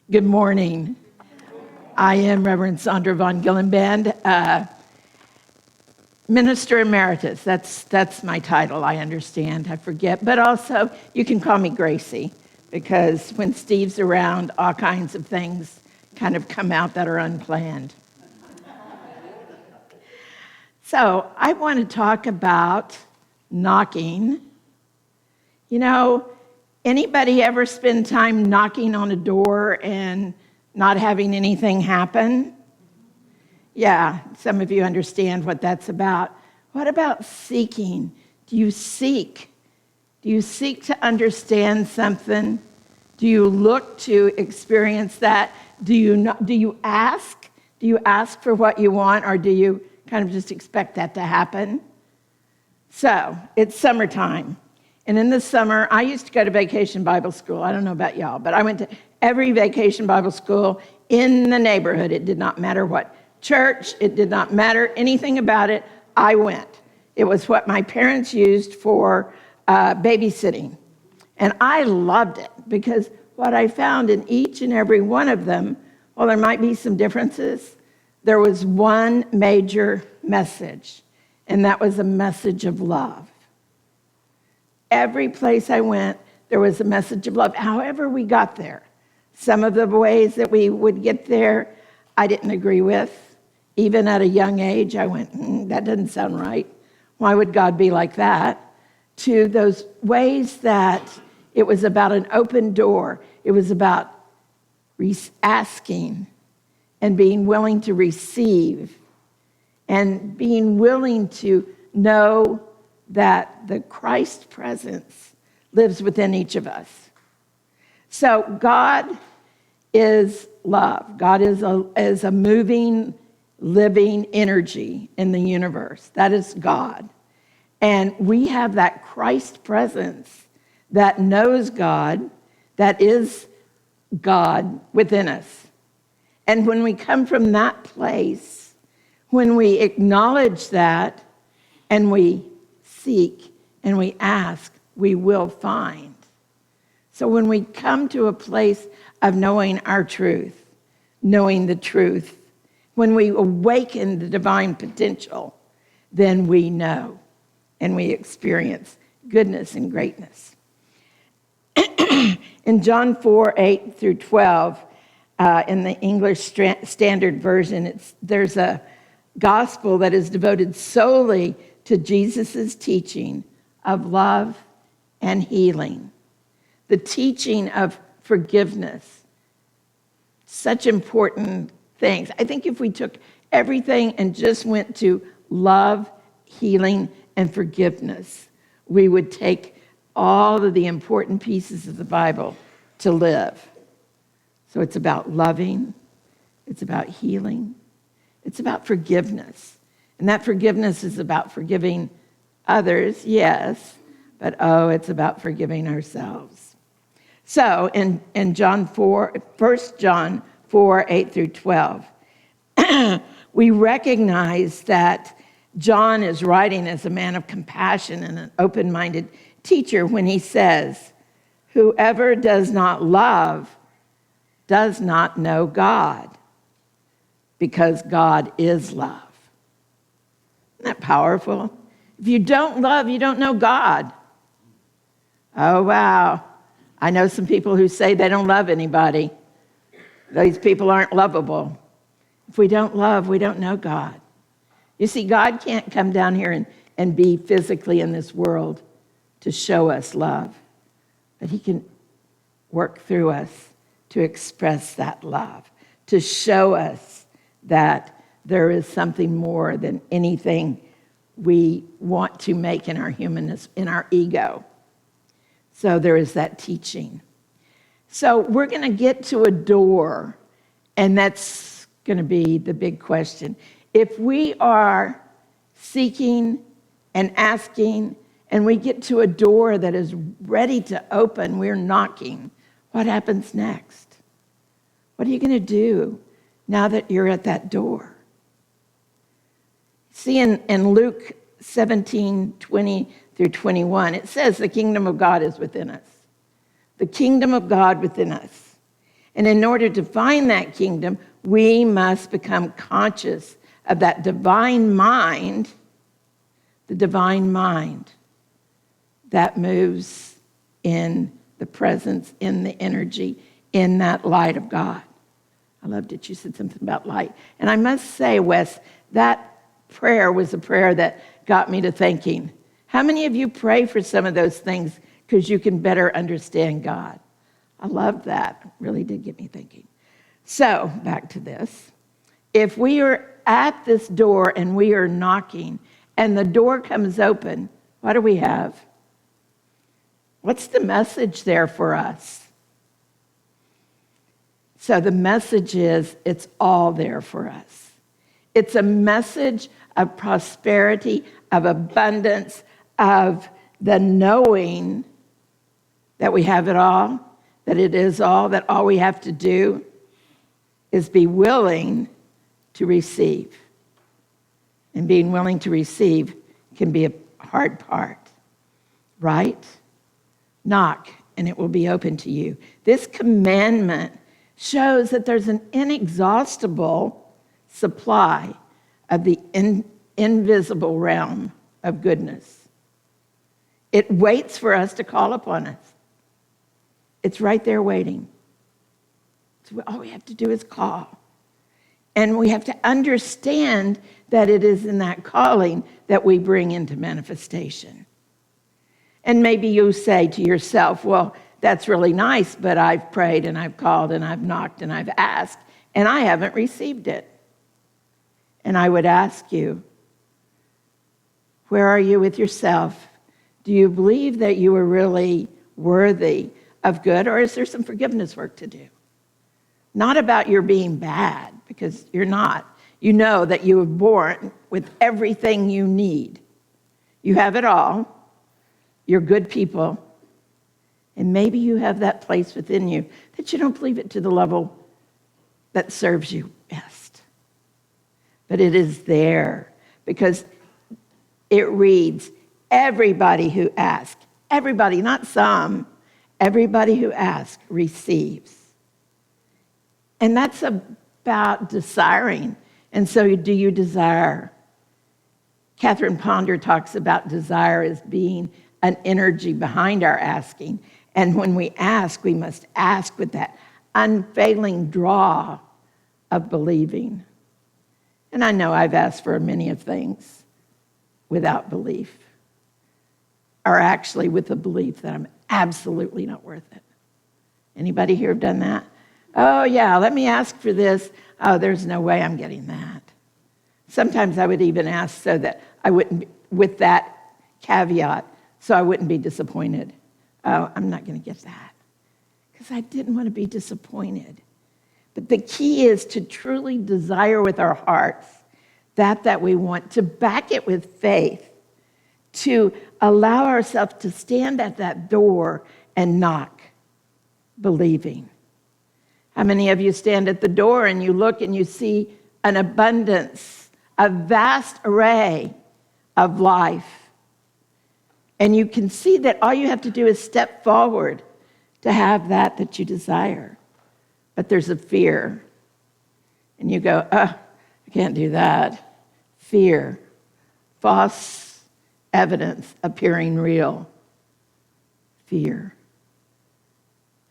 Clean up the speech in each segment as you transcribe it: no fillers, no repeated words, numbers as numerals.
Good morning. I am Reverend Sondra von Gyllenband, Minister Emeritus. That's my title, I understand. I forget. But also, you can call me Gracie, because when Steve's around, all kinds of things kind of come out that are unplanned. So, I want to talk about knocking. You know, anybody ever spend time knocking on a door and not having anything happen? Yeah, some of you understand what that's about. What about seeking? Do you seek? Do you seek to understand something? Do you look to experience that? Do you ask? Do you ask for what you want, or do you kind of just expect that to happen? So, it's summertime. And in the summer, I used to go to vacation Bible school. I don't know about y'all, but I went to every vacation Bible school in the neighborhood. It did not matter what church. It did not matter anything about it. I went. It was what my parents used for babysitting. And I loved it, because what I found in each and every one of them, while there might be some differences, there was one major message, and that was a message of love. Every place I went, there was a message of love. However we got there. Some of the ways that we would get there, I didn't agree with. Even at a young age, I went, that doesn't sound right. Why would God be like that? To those ways that it was about an open door. It was about asking and being willing to receive and being willing to know that the Christ presence lives within each of us. So God is love. God is a moving, living energy in the universe. That is God. And we have that Christ presence that knows God, that is God within us. And when we come from that place, when we acknowledge that and we seek and we ask, we will find. So when we come to a place of knowing our truth, knowing the truth, when we awaken the divine potential, then we know and we experience goodness and greatness. In John 4:8-12, in the English Standard Version, there's a gospel that is devoted solely to Jesus' teaching of love and healing, the teaching of forgiveness. Such important things. I think if we took everything and just went to love, healing, and forgiveness, we would take all of the important pieces of the Bible to live. So it's about loving, it's about healing, it's about forgiveness. And that forgiveness is about forgiving others, yes, but it's about forgiving ourselves. So in 1 John 4:8-12, we recognize that John is writing as a man of compassion and an open-minded teacher when he says, "Whoever does not love does not know God, because God is love." Isn't that powerful? If you don't love, you don't know God. Oh, wow. I know some people who say they don't love anybody. These people aren't lovable. If we don't love, we don't know God. You see, God can't come down here and be physically in this world to show us love, but he can work through us to express that love, to show us that there is something more than anything we want to make in our humanness, in our ego. So there is that teaching. So we're going to get to a door, and that's going to be the big question. If we are seeking and asking, and we get to a door that is ready to open, we're knocking, what happens next? What are you going to do now that you're at that door? See, in Luke 17:20-21, it says the kingdom of God is within us. The kingdom of God within us. And in order to find that kingdom, we must become conscious of that divine mind, the divine mind that moves in the presence, in the energy, in that light of God. I loved it. You said something about light. And I must say, Wes, that prayer was a prayer that got me to thinking. How many of you pray for some of those things because you can better understand God? I loved that. It really did get me thinking. So, back to this. If we are at this door and we are knocking and the door comes open, what do we have? What's the message there for us? So the message is, it's all there for us. It's a message of prosperity, of abundance, of the knowing that we have it all, that it is all, that all we have to do is be willing to receive. And being willing to receive can be a hard part, right? Knock, and it will be open to you. This commandment shows that there's an inexhaustible supply of the invisible realm of goodness. It waits for us to call upon us. It's right there waiting. So all we have to do is call. And we have to understand that it is in that calling that we bring into manifestation. And maybe you say to yourself, well, that's really nice, but I've prayed and I've called and I've knocked and I've asked, and I haven't received it. And I would ask you, where are you with yourself? Do you believe that you are really worthy of good, or is there some forgiveness work to do? Not about your being bad, because you're not. You know that you were born with everything you need. You have it all. You're good people. And maybe you have that place within you that you don't believe it to the level that serves you best. But it is there because it reads, everybody who asks, everybody, not some, everybody who asks receives. And that's about desiring. And so do you desire? Catherine Ponder talks about desire as being an energy behind our asking. And when we ask, we must ask with that unfailing draw of believing. And I know I've asked for many of things without belief, or actually with the belief that I'm absolutely not worth it. Anybody here have done that? Oh, yeah, let me ask for this. Oh, there's no way I'm getting that. Sometimes I would even ask so that I wouldn't be, with that caveat, so I wouldn't be disappointed. Oh, I'm not going to get that. Because I didn't want to be disappointed. But the key is to truly desire with our hearts that we want, to back it with faith, to allow ourselves to stand at that door and knock, believing. How many of you stand at the door and you look and you see an abundance, a vast array of life? And you can see that all you have to do is step forward to have that you desire. But there's a fear. And you go, I can't do that. Fear. False evidence appearing real. Fear.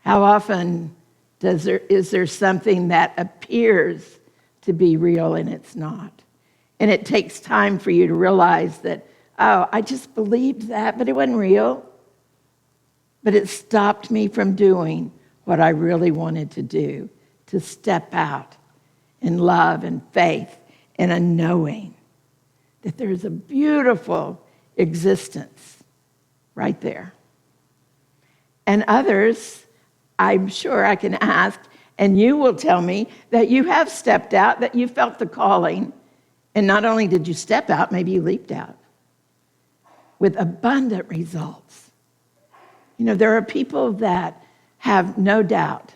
How often is there something that appears to be real and it's not? And it takes time for you to realize that, oh, I just believed that, but it wasn't real. But it stopped me from doing what I really wanted to do, to step out in love and faith and a knowing that there's a beautiful existence right there. And others, I'm sure I can ask, and you will tell me that you have stepped out, that you felt the calling, and not only did you step out, maybe you leaped out with abundant results. You know, there are people that have no doubt,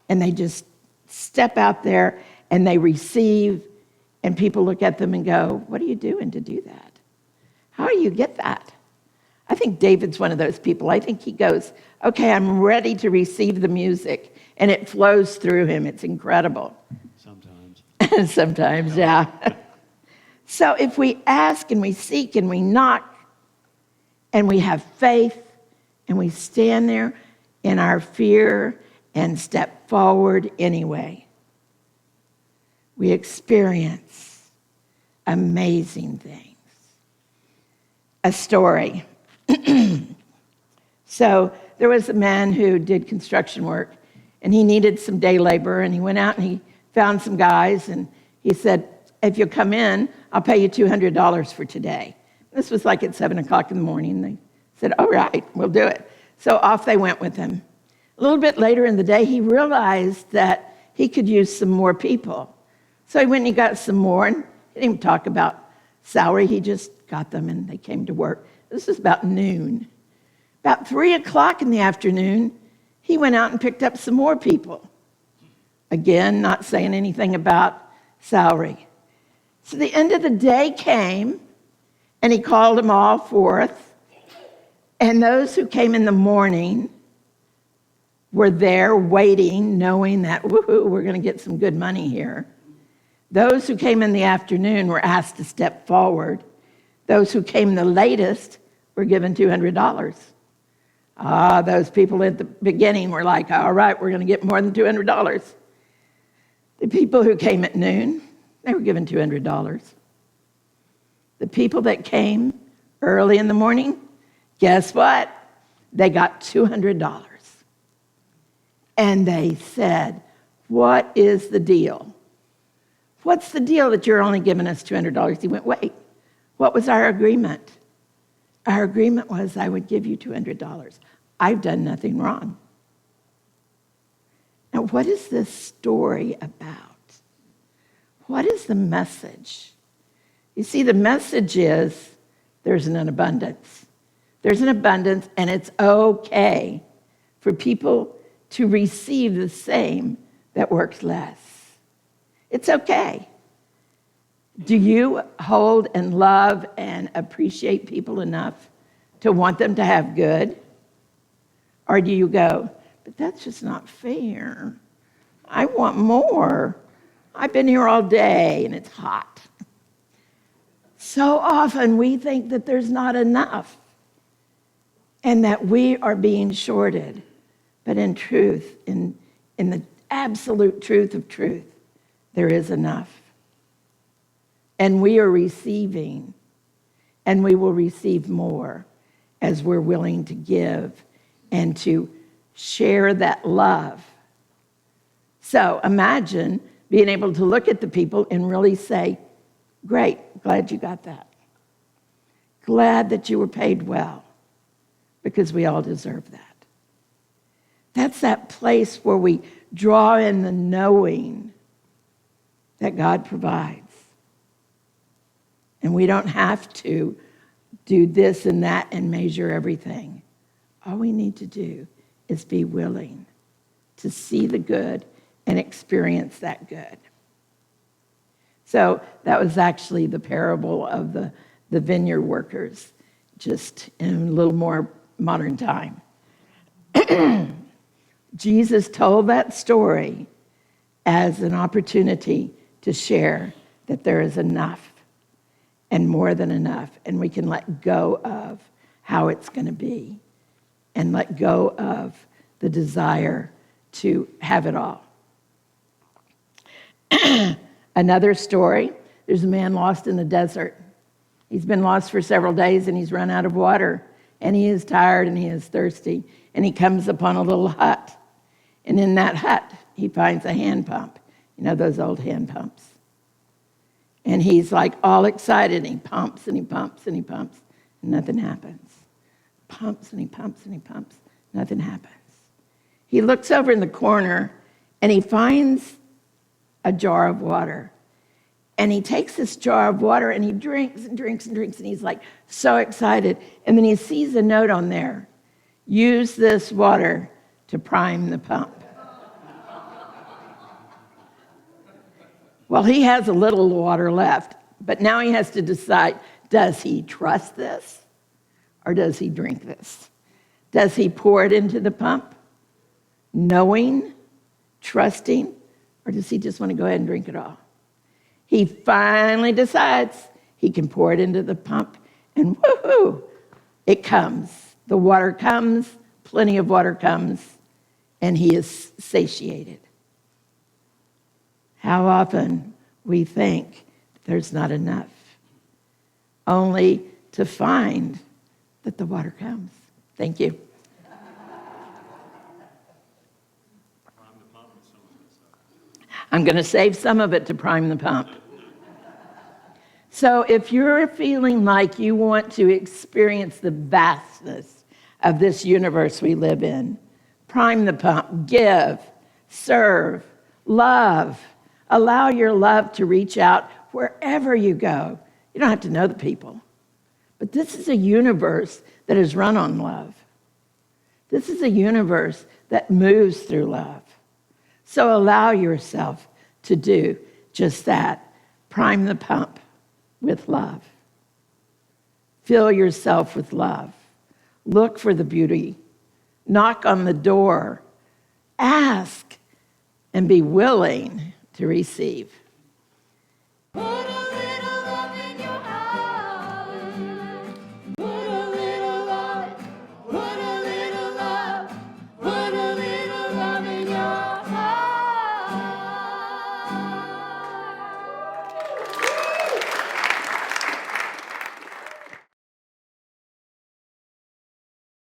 and they just step out there and they receive, and people look at them and go, what are you doing to do that? How do you get that? I think David's one of those people. I think he goes, okay, I'm ready to receive the music, and it flows through him. It's incredible. Sometimes. Sometimes, yeah. So if we ask and we seek and we knock and we have faith and we stand there in our fear and step forward anyway, we experience amazing things. A story. So there was a man who did construction work, and he needed some day labor, and he went out and he found some guys, and he said, if you'll come in, I'll pay you $200 for today. This was like at 7 o'clock in the morning. They said, all right, we'll do it. So off they went with him. A little bit later in the day, he realized that he could use some more people. So he went and he got some more, and he didn't even talk about salary. He just got them, and they came to work. This was about noon. About 3 o'clock in the afternoon, he went out and picked up some more people. Again, not saying anything about salary. So the end of the day came, and he called them all forth. And those who came in the morning were there waiting, knowing that, woohoo, we're going to get some good money here. Those who came in the afternoon were asked to step forward. Those who came the latest were given $200. Those people at the beginning were like, all right, we're going to get more than $200. The people who came at noon, they were given $200. The people that came early in the morning, guess what? They got $200. And they said, what is the deal? What's the deal that you're only giving us $200? He went, wait, what was our agreement? Our agreement was I would give you $200. I've done nothing wrong. Now, what is this story about? What is the message? You see, the message is there's an abundance. There's an abundance, and it's okay for people to receive the same that works less. It's okay. Do you hold and love and appreciate people enough to want them to have good? Or do you go, but that's just not fair. I want more. I've been here all day and it's hot. So often we think that there's not enough and that we are being shorted. But in truth, in the absolute truth of truth, there is enough. And we are receiving, and we will receive more as we're willing to give and to share that love. So imagine being able to look at the people and really say, great, glad you got that. Glad that you were paid well, because we all deserve that. That's that place where we draw in the knowing that God provides. And we don't have to do this and that and measure everything. All we need to do is be willing to see the good and experience that good. So that was actually the parable of the vineyard workers, just in a little more modern time. Jesus told that story as an opportunity to share that there is enough and more than enough, and we can let go of how it's going to be and let go of the desire to have it all. Another story, there's a man lost in the desert. He's been lost for several days, and he's run out of water, and he is tired and he is thirsty, and he comes upon a little hut, and in that hut he finds a hand pump. You know those old hand pumps? And he's like all excited, and he pumps and he pumps and he pumps, and nothing happens. Pumps and he pumps and he pumps, nothing happens. He looks over in the corner and he finds a jar of water. And he takes this jar of water and he drinks and drinks and drinks, and he's like so excited. And then he sees a note on there: use this water to prime the pump. Well, he has a little water left, but now he has to decide, does he trust this? or does he drink this? Does he pour it into the pump, knowing, trusting, or does he just want to go ahead and drink it all? He finally decides he can pour it into the pump, and woohoo, it comes. The water comes, plenty of water comes, and he is satiated. How often we think there's not enough, only to find that the water comes. Thank you. I'm going to save some of it to prime the pump. So if you're feeling like you want to experience the vastness of this universe we live in, prime the pump, give, serve, love. Allow your love to reach out wherever you go. You don't have to know the people. But this is a universe that is run on love. This is a universe that moves through love. So allow yourself to do just that. Prime the pump with love. Fill yourself with love. Look for the beauty. Knock on the door. Ask and be willing to receive.